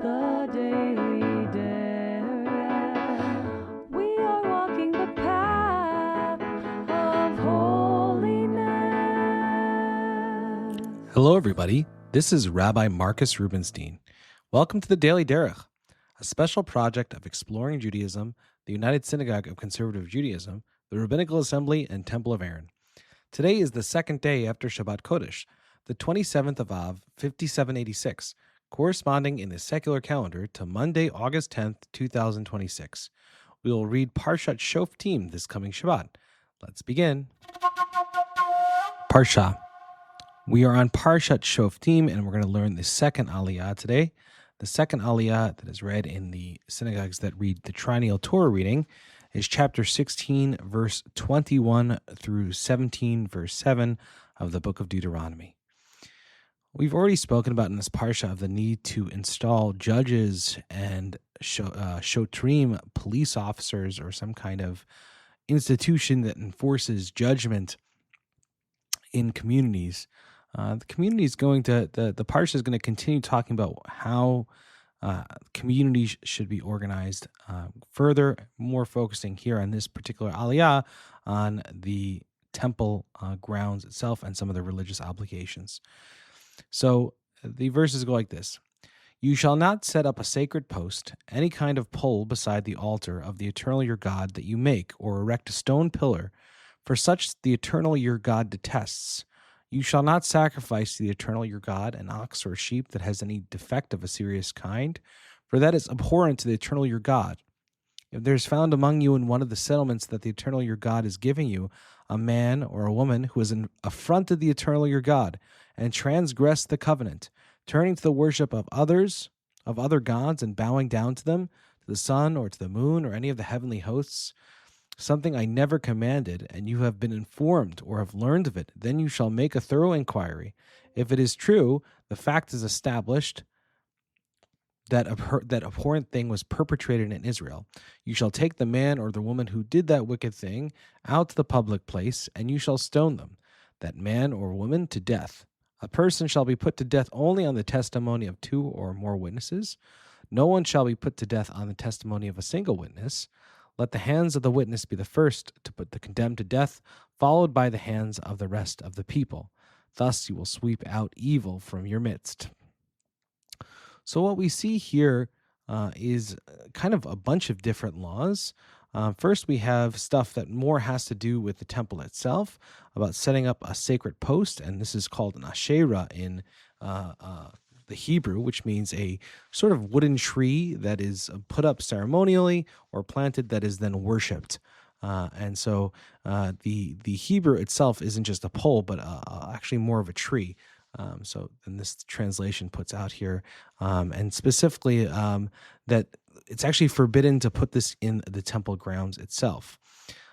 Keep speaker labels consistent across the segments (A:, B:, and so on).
A: The Daily Derech. We are walking the path of holiness.
B: Hello, everybody. This is Rabbi Marcus Rubenstein. Welcome to the Daily Derech, a special project of exploring Judaism, the United Synagogue of Conservative Judaism, the Rabbinical Assembly, and Temple of Aaron. Today is the second day after Shabbat Kodesh, the 27th of Av, 5786, corresponding in the secular calendar to Monday, August 10th, 2026. We will read Parshat Shoftim this coming Shabbat. Let's begin. Parsha. We are on Parshat Shoftim, and we're going to learn the second aliyah today. The second aliyah that is read in the synagogues that read the triennial Torah reading is chapter 16, verse 21 through 17, verse 7 of the book of Deuteronomy. We've already spoken about in this parsha of the need to install judges and shotrim, police officers, or some kind of institution that enforces judgment in communities. The community is going to, the parsha is going to continue talking about how communities should be organized further, more focusing here on this particular aliyah on the temple grounds itself and some of the religious obligations. So the verses go like this. You shall not set up a sacred post, any kind of pole beside the altar of the eternal your God that you make, or erect a stone pillar, for such the eternal your God detests. You shall not sacrifice to the eternal your God an ox or a sheep that has any defect of a serious kind, for that is abhorrent to the eternal your God. If there is found among you in one of the settlements that the eternal your God is giving you, a man or a woman who has affronted the eternal your God, and transgressed the covenant, turning to the worship of other gods, and bowing down to them, to the sun or to the moon or any of the heavenly hosts, something I never commanded, and you have been informed or have learned of it, then you shall make a thorough inquiry. If it is true, the fact is established that that abhorrent thing was perpetrated in Israel. You shall take the man or the woman who did that wicked thing out to the public place, and you shall stone them, that man or woman, to death. A person shall be put to death only on the testimony of two or more witnesses. No one shall be put to death on the testimony of a single witness. Let the hands of the witness be the first to put the condemned to death, followed by the hands of the rest of the people. Thus you will sweep out evil from your midst. So what we see here is kind of a bunch of different laws. First, we have stuff that more has to do with the temple itself, about setting up a sacred post, and this is called an asherah in the Hebrew, which means a sort of wooden tree that is put up ceremonially or planted that is then worshipped. And so the Hebrew itself isn't just a pole, but actually more of a tree. So then this translation puts out here, and specifically that it's actually forbidden to put this in the temple grounds itself.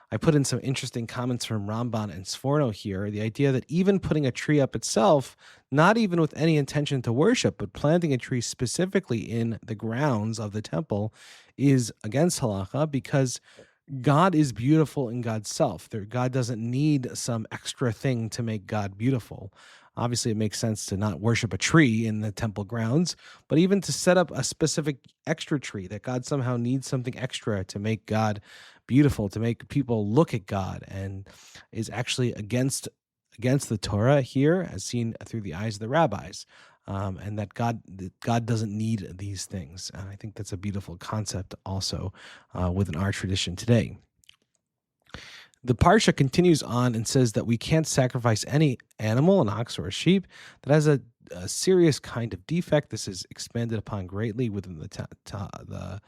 B: I put in some interesting comments from Rambam and Sforno here, the idea that even putting a tree up itself, not even with any intention to worship, but planting a tree specifically in the grounds of the temple is against halacha, because God is beautiful in God's self. God doesn't need some extra thing to make God beautiful. Obviously, it makes sense to not worship a tree in the temple grounds, but even to set up a specific extra tree, that God somehow needs something extra to make God beautiful, to make people look at God, and is actually against the Torah here, as seen through the eyes of the rabbis, and that God doesn't need these things. And I think that's a beautiful concept also within our tradition today. The parsha continues on and says that we can't sacrifice any animal, an ox or a sheep, that has a serious kind of defect. This is expanded upon greatly within the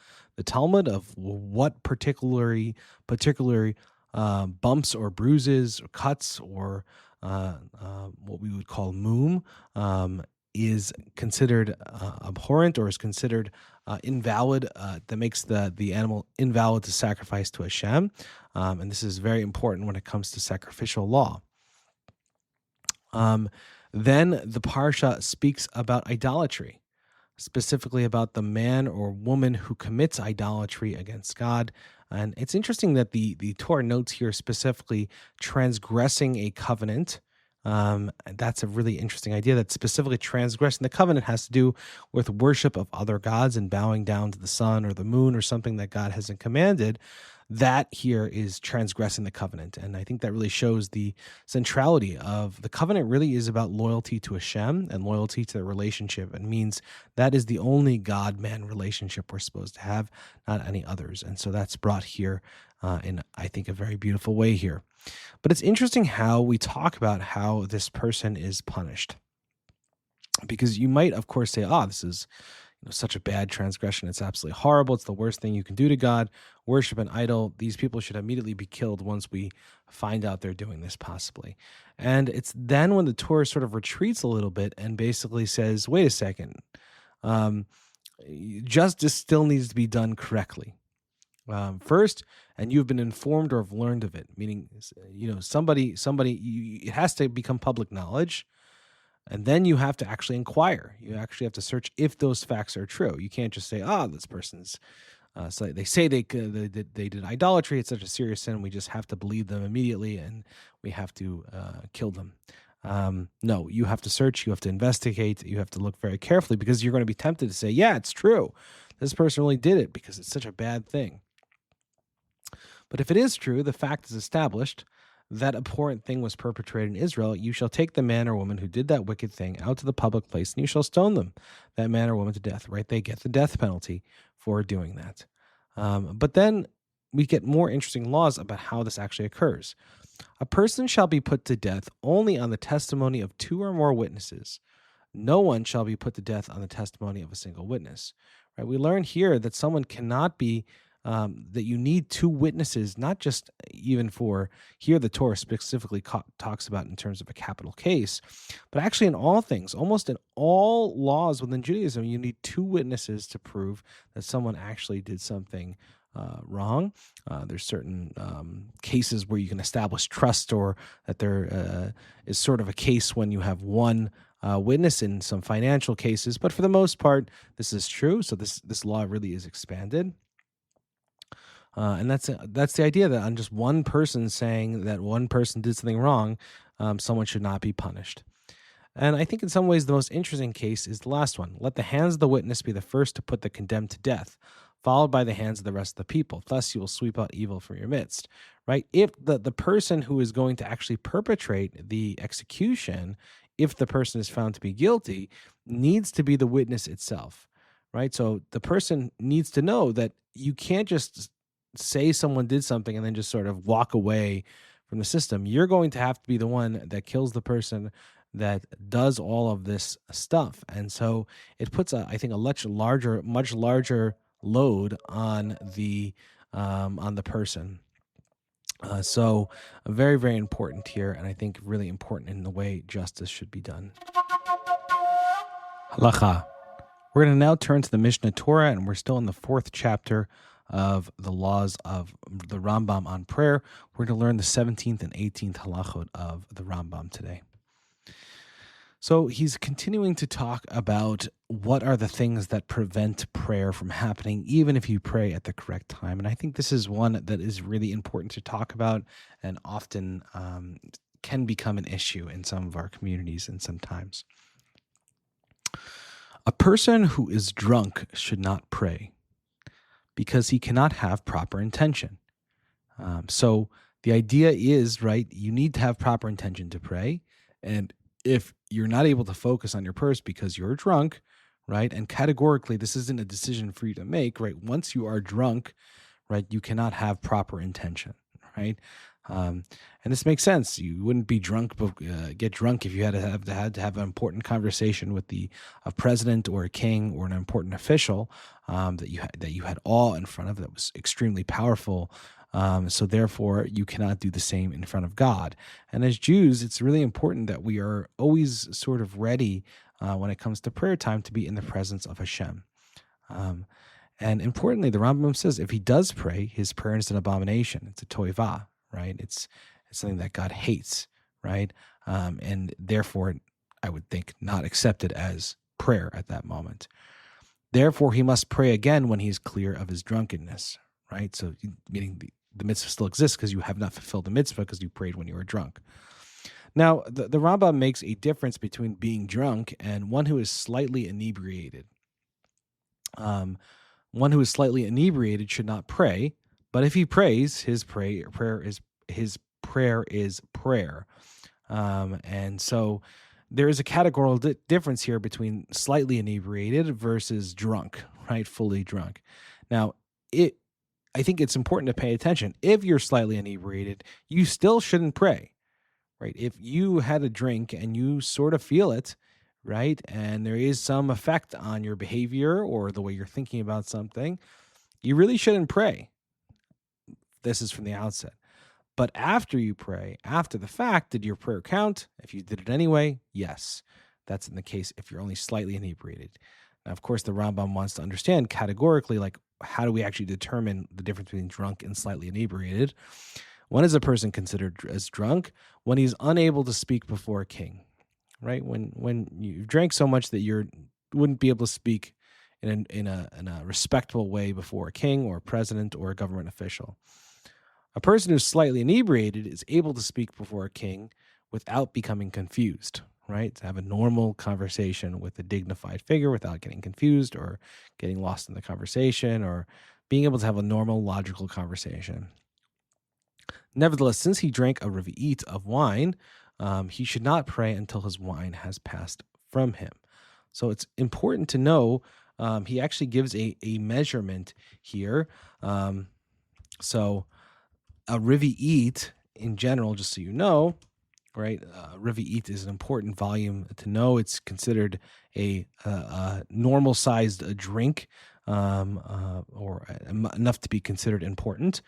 B: Talmud of what particular bumps or bruises or cuts or what we would call mum is considered abhorrent or is considered invalid, that makes the animal invalid to sacrifice to Hashem. And this is very important when it comes to sacrificial law. Then the parsha speaks about idolatry, specifically about the man or woman who commits idolatry against God. And it's interesting that the Torah notes here specifically transgressing a covenant That's a really interesting idea that specifically transgressing the covenant has to do with worship of other gods and bowing down to the sun or the moon or something that God hasn't commanded. That here is transgressing the covenant. And I think that really shows the centrality of the covenant really is about loyalty to Hashem and loyalty to the relationship. It means that is the only God-man relationship we're supposed to have, not any others. And so that's brought here in, I think, a very beautiful way here. But it's interesting how we talk about how this person is punished. Because you might, of course, say, this is such a bad transgression. It's absolutely horrible. It's the worst thing you can do to God. Worship an idol. These people should immediately be killed once we find out they're doing this, possibly. And it's then when the Torah sort of retreats a little bit and basically says, wait a second, justice still needs to be done correctly. First, and you've been informed or have learned of it, meaning, somebody, it has to become public knowledge. And then you have to actually inquire. You actually have to search if those facts are true. You can't just say, this person's, so they say they did idolatry. It's such a serious sin. We just have to believe them immediately and we have to kill them. No, you have to search. You have to investigate. You have to look very carefully because you're going to be tempted to say, yeah, it's true. This person really did it because it's such a bad thing. But if it is true, the fact is established, that abhorrent thing was perpetrated in Israel, you shall take the man or woman who did that wicked thing out to the public place, and you shall stone them, that man or woman, to death, right? They get the death penalty for doing that. But then we get more interesting laws about how this actually occurs. A person shall be put to death only on the testimony of 2 or more witnesses. No one shall be put to death on the testimony of a single witness. Right? We learn here that someone cannot be that you need 2 witnesses, not just even for, here the Torah specifically talks about in terms of a capital case, but actually in all things, almost in all laws within Judaism, you need 2 witnesses to prove that someone actually did something wrong. There's certain cases where you can establish trust, or that there is sort of a case when you have one witness in some financial cases, but for the most part, this is true. So this law really is expanded. And that's the idea that on just one person saying that one person did something wrong, someone should not be punished. And I think in some ways the most interesting case is the last one. Let the hands of the witness be the first to put the condemned to death, followed by the hands of the rest of the people. Thus you will sweep out evil from your midst. Right? If the person who is going to actually perpetrate the execution, if the person is found to be guilty, needs to be the witness itself. Right? So the person needs to know that you can't just say someone did something and then just sort of walk away from the system. You're going to have to be the one that kills the person that does all of this stuff. And so it puts, I think, a much larger load on the person. So very, very important here, and I think really important in the way justice should be done. Halacha. We're going to now turn to the Mishnah Torah, and we're still in the 4th chapter of the laws of the Rambam on prayer. We're going to learn the 17th and 18th halachot of the Rambam today. So he's continuing to talk about what are the things that prevent prayer from happening, even if you pray at the correct time. And I think this is one that is really important to talk about and often can become an issue in some of our communities and sometimes. A person who is drunk should not pray, because he cannot have proper intention. So the idea is, right, you need to have proper intention to pray. And if you're not able to focus on your purse because you're drunk, right, and categorically this isn't a decision for you to make, right, once you are drunk, right, you cannot have proper intention, right? And this makes sense. You wouldn't be drunk, get drunk if you had to have an important conversation with a president or a king or an important official that you had awe in front of, that was extremely powerful. So therefore, you cannot do the same in front of God. And as Jews, it's really important that we are always sort of ready when it comes to prayer time to be in the presence of Hashem. And importantly, the Rambam says if he does pray, his prayer is an abomination. It's a toivah. Right? It's something that God hates, right? And therefore, I would think not accepted as prayer at that moment. Therefore, he must pray again when he's clear of his drunkenness, right? So, meaning the mitzvah still exists because you have not fulfilled the mitzvah because you prayed when you were drunk. Now, the Rambam makes a difference between being drunk and one who is slightly inebriated. One who is slightly inebriated should not pray, but if he prays, his prayer is prayer. And so there is a categorical difference here between slightly inebriated versus drunk, right? Fully drunk. Now, I think it's important to pay attention. If you're slightly inebriated, you still shouldn't pray, right? If you had a drink and you sort of feel it, right, and there is some effect on your behavior or the way you're thinking about something, you really shouldn't pray. This is from the outset. But after you pray, after the fact, did your prayer count? If you did it anyway, yes. That's in the case if you're only slightly inebriated. Now, of course, the Rambam wants to understand categorically, like, how do we actually determine the difference between drunk and slightly inebriated? When is a person considered as drunk? When he's unable to speak before a king, right? When you drank so much that you wouldn't be able to speak in a respectable way before a king or a president or a government official. A person who's slightly inebriated is able to speak before a king without becoming confused, right? To have a normal conversation with a dignified figure without getting confused or getting lost in the conversation, or being able to have a normal, logical conversation. Nevertheless, since he drank a revi'it of wine, he should not pray until his wine has passed from him. So it's important to know, he actually gives a measurement here. So a revi'it in general, just so you know, right? Revi'it is an important volume to know. It's considered a normal-sized drink, or enough to be considered important.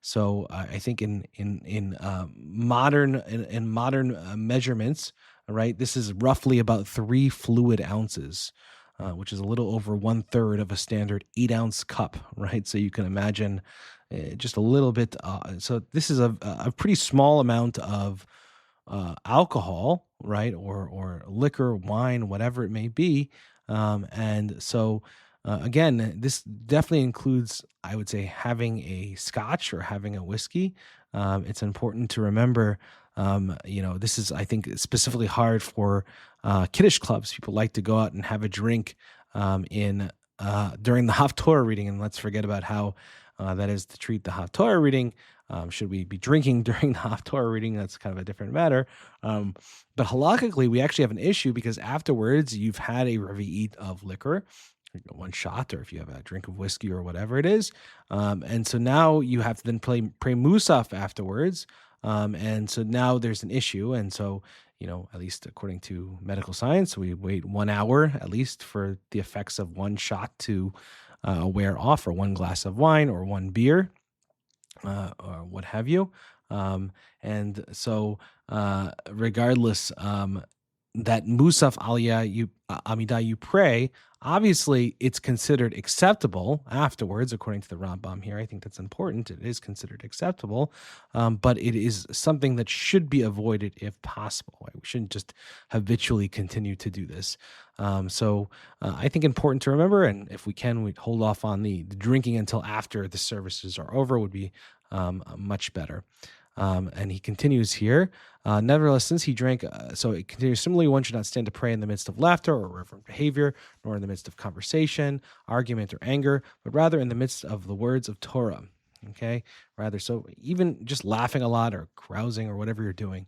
B: So I think in modern measurements, right, this is roughly about 3 fluid ounces, which is a little over 1/3 of a standard 8-ounce cup, right? So you can imagine just a little bit. So this is a pretty small amount of alcohol, right, or liquor, wine, whatever it may be, and so. Again, this definitely includes, I would say, having a scotch or having a whiskey. It's important to remember, this is, I think, specifically hard for Kiddush clubs. People like to go out and have a drink during the Haftorah reading, and let's forget about how that is to treat the Haftorah reading. Should we be drinking during the Haftorah reading? That's kind of a different matter. But halakhically, we actually have an issue because afterwards you've had a revi'it of liquor, one shot, or if you have a drink of whiskey or whatever it is. And so now you have to then pray Musaf afterwards. And so now there's an issue. And so, at least according to medical science, we wait 1 hour at least for the effects of one shot to wear off, or one glass of wine or one beer, or what have you. And so regardless, that Musaf Aliyah Amidah you pray, obviously it's considered acceptable afterwards, according to the Rambam here. I think that's important. It is considered acceptable, but it is something that should be avoided if possible. Right? We shouldn't just habitually continue to do this. So I think important to remember, and if we can, we'd hold off on the drinking until after the services are over would be much better. And he continues here. Nevertheless, since he drank, so it continues, similarly, one should not stand to pray in the midst of laughter or irreverent behavior, nor in the midst of conversation, argument, or anger, but rather in the midst of the words of Torah. Okay? Rather, so even just laughing a lot or carousing or whatever you're doing.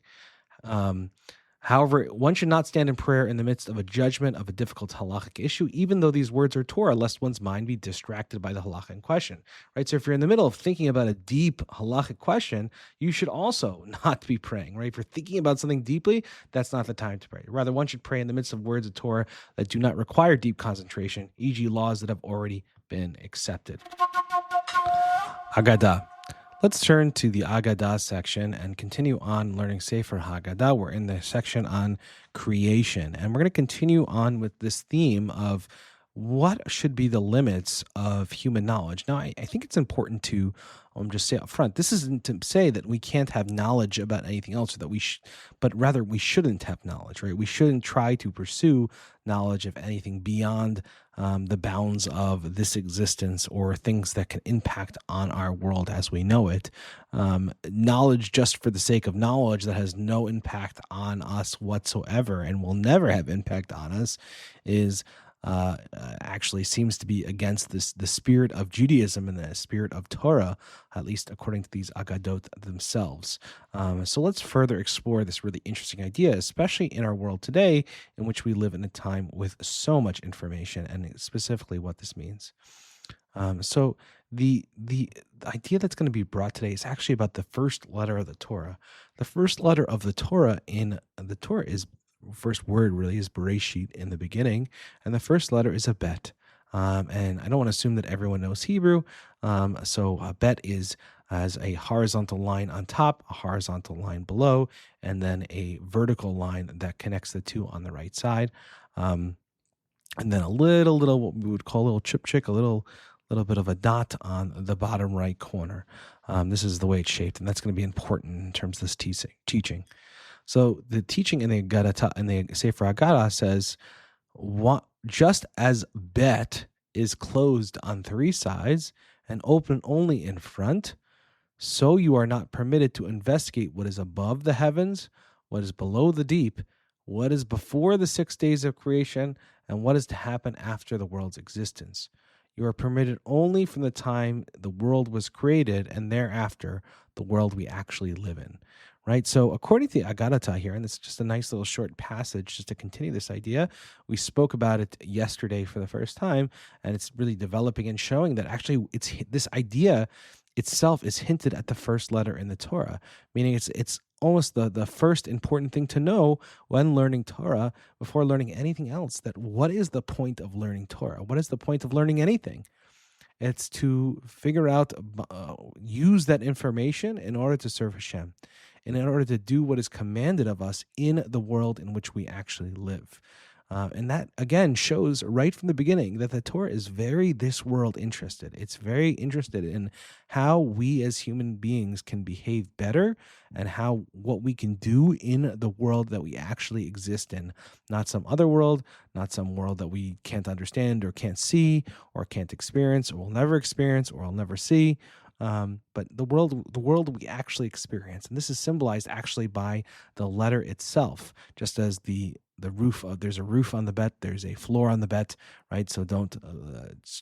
B: However, one should not stand in prayer in the midst of a judgment of a difficult halachic issue, even though these words are Torah, lest one's mind be distracted by the halacha in question. Right? So if you're in the middle of thinking about a deep halachic question, you should also not be praying. Right? If you're thinking about something deeply, that's not the time to pray. Rather, one should pray in the midst of words of Torah that do not require deep concentration, e.g. laws that have already been accepted. Haggadah. Let's turn to the Agadah section and continue on learning Sefer Haggadah. We're in the section on creation, and we're going to continue on with this theme of what should be the limits of human knowledge? Now, I think it's important to just say up front, this isn't to say that we can't have knowledge about anything else, or that but rather we shouldn't have knowledge, right? We shouldn't try to pursue knowledge of anything beyond the bounds of this existence, or things that can impact on our world as we know it. Knowledge just for the sake of knowledge that has no impact on us whatsoever and will never have impact on us is actually seems to be against the spirit of Judaism and the spirit of Torah, at least according to these agadot themselves. So let's further explore this really interesting idea, especially in our world today, in which we live in a time with so much information, and specifically what this means. So the idea that's going to be brought today is actually about the first letter of the Torah. The first letter of the Torah in the Torah is, first word really is Bereshit, in the beginning, and the first letter is a bet. And I don't want to assume that everyone knows Hebrew, so a bet is as a horizontal line on top, a horizontal line below, and then a vertical line that connects the two on the right side, and then a little what we would call a little chipchick, a little bit of a dot on the bottom right corner. This is the way it's shaped, and that's going to be important in terms of this teaching. So the teaching in the Sefer Haggadah says, just as bet is closed on three sides and open only in front, so you are not permitted to investigate what is above the heavens, what is below the deep, what is before the 6 days of creation, and what is to happen after the world's existence. You are permitted only from the time the world was created and thereafter the world we actually live in. Right? So according to the Agadah here, and it's just a nice little short passage just to continue this idea, we spoke about it yesterday for the first time, and it's really developing and showing that actually it's this idea itself is hinted at the first letter in the Torah, meaning it's almost the first important thing to know when learning Torah before learning anything else, that what is the point of learning Torah? What is the point of learning anything? It's to figure out, use that information in order to serve Hashem, and in order to do what is commanded of us in the world in which we actually live. And that, again, shows right from the beginning that the Torah is very this world interested. It's very interested in how we as human beings can behave better, and what we can do in the world that we actually exist in. Not some other world, not some world that we can't understand or can't see or can't experience or will never experience or will never see. But the world we actually experience. And this is symbolized actually by the letter itself, just as the roof there's a roof on the bet, there's a floor on the bet, right? So don't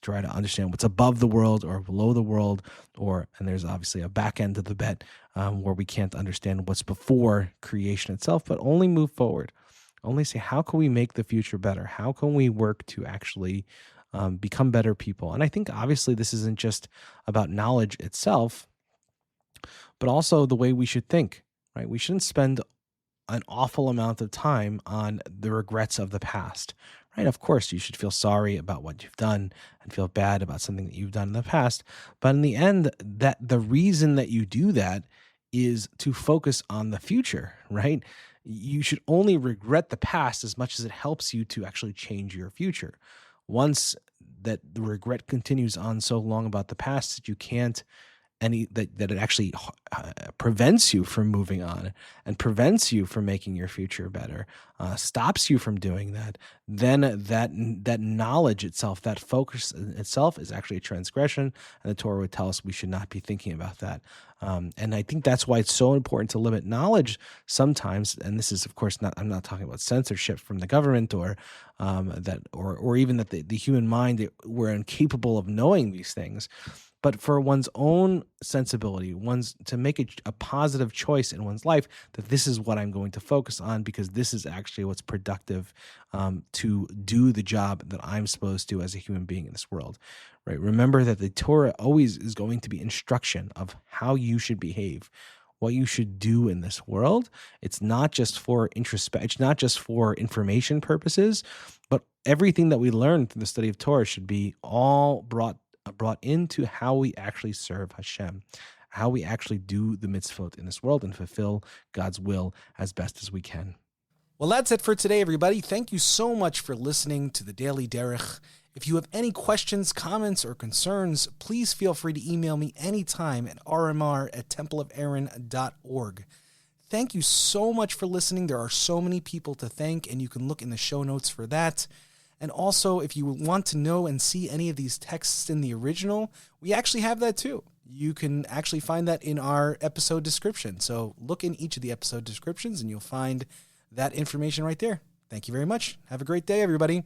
B: try to understand what's above the world or below the world, and there's obviously a back end of the bet where we can't understand what's before creation itself, but only move forward, only say, how can we make the future better? How can we work to actually become better people? And I think obviously this isn't just about knowledge itself, but also the way we should think, right? We shouldn't spend an awful amount of time on the regrets of the past, right? Of course, you should feel sorry about what you've done and feel bad about something that you've done in the past. But in the end, that the reason that you do that is to focus on the future, right? You should only regret the past as much as it helps you to actually change your future. Once that the regret continues on so long about the past that you can't that it actually prevents you from moving on and prevents you from making your future better, stops you from doing that, then that knowledge itself, that focus itself, is actually a transgression, and the Torah would tell us we should not be thinking about that. And I think that's why it's so important to limit knowledge sometimes. And this is, of course, I'm not talking about censorship from the government or even that the human mind, we're incapable of knowing these things. But for one's own sensibility, to make a positive choice in one's life, that this is what I'm going to focus on because this is actually what's productive to do the job that I'm supposed to as a human being in this world, right? Remember that the Torah always is going to be instruction of how you should behave, what you should do in this world. It's not just for it's not just for information purposes, but everything that we learn through the study of Torah should be all brought into how we actually serve Hashem, how we actually do the mitzvot in this world and fulfill God's will as best as we can. Well, that's it for today, everybody. Thank you so much for listening to the Daily Derech. If you have any questions, comments, or concerns, please feel free to email me anytime at rmr@templeofaaron.org. Thank you so much for listening. There are so many people to thank, and you can look in the show notes for that. And also, if you want to know and see any of these texts in the original, we actually have that too. You can actually find that in our episode description. So look in each of the episode descriptions and you'll find that information right there. Thank you very much. Have a great day, everybody.